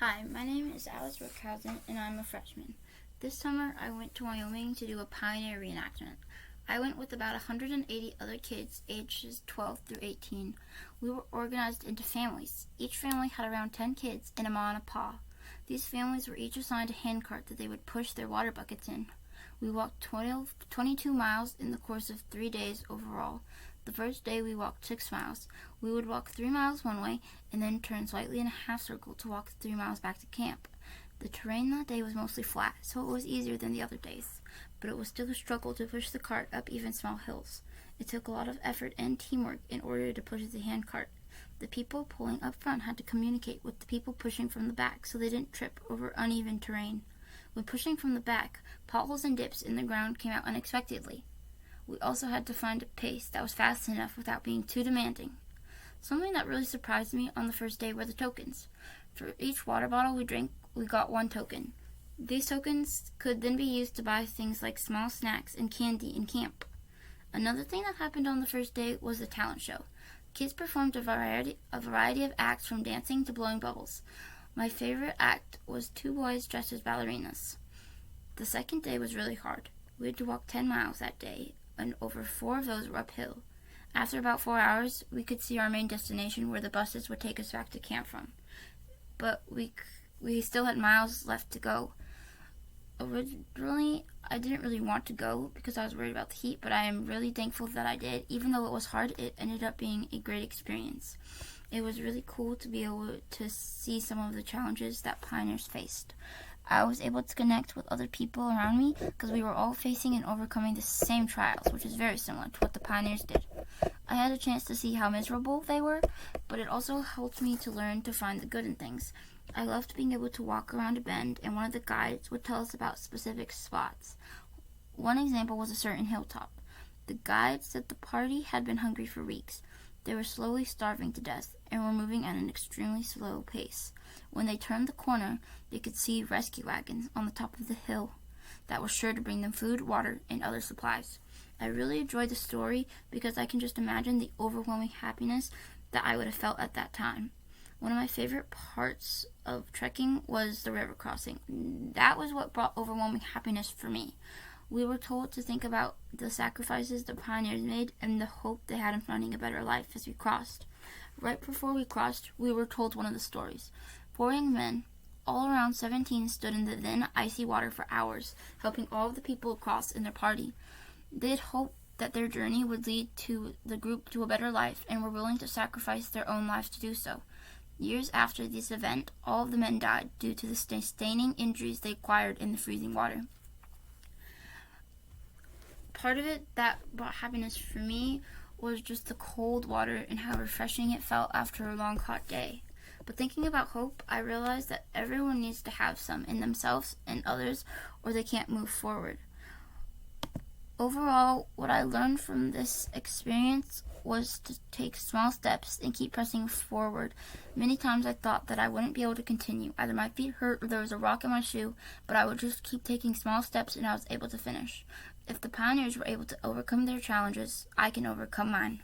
Hi, my name is Rookhuyzen, and I'm a freshman. This summer, I went to Wyoming to do a pioneer reenactment. I went with about 180 other kids ages 12 through 18. We were organized into families. Each family had around 10 kids and a ma and a pa. These families were each assigned a handcart that they would push their water buckets in. We walked 22 miles in the course of 3 days overall. The first day we walked 6 miles. We would walk 3 miles one way and then turn slightly in a half circle to walk 3 miles back to camp. The terrain that day was mostly flat, so it was easier than the other days, but it was still a struggle to push the cart up even small hills. It took a lot of effort and teamwork in order to push the handcart. The people pulling up front had to communicate with the people pushing from the back so they didn't trip over uneven terrain. When pushing from the back, potholes and dips in the ground came out unexpectedly. We also had to find a pace that was fast enough without being too demanding. Something that really surprised me on the first day were the tokens. For each water bottle we drank, we got 1 token. These tokens could then be used to buy things like small snacks and candy in camp. Another thing that happened on the first day was the talent show. Kids performed a variety of acts from dancing to blowing bubbles. My favorite act was 2 boys dressed as ballerinas. The second day was really hard. We had to walk 10 miles that day, and over 4 of those were uphill. After about 4 hours, we could see our main destination where the buses would take us back to camp from. But we still had miles left to go. Originally, I didn't really want to go because I was worried about the heat, but I am really thankful that I did. Even though it was hard, it ended up being a great experience. It was really cool to be able to see some of the challenges that pioneers faced. I was able to connect with other people around me because we were all facing and overcoming the same trials, which is very similar to what the pioneers did. I had a chance to see how miserable they were, but it also helped me to learn to find the good in things. I loved being able to walk around a bend, and one of the guides would tell us about specific spots. One example was a certain hilltop. The guide said the party had been hungry for weeks. They were slowly starving to death and were moving at an extremely slow pace. When they turned the corner, they could see rescue wagons on the top of the hill that were sure to bring them food, water, and other supplies. I really enjoyed the story because I can just imagine the overwhelming happiness that I would have felt at that time. One of my favorite parts of trekking was the river crossing. That was what brought overwhelming happiness for me. We were told to think about the sacrifices the pioneers made and the hope they had in finding a better life as we crossed. Right before we crossed, we were told one of the stories. 4 young men, all around 17, stood in the then icy water for hours, helping all of the people across in their party. They had hoped that their journey would lead to the group to a better life and were willing to sacrifice their own lives to do so. Years after this event, all of the men died due to the sustaining injuries they acquired in the freezing water. Part of it that brought happiness for me was just the cold water and how refreshing it felt after a long, hot day. But thinking about hope, I realized that everyone needs to have some in themselves and others, or they can't move forward. Overall, what I learned from this experience was to take small steps and keep pressing forward. Many times I thought that I wouldn't be able to continue. Either my feet hurt or there was a rock in my shoe, but I would just keep taking small steps and I was able to finish. If the pioneers were able to overcome their challenges, I can overcome mine.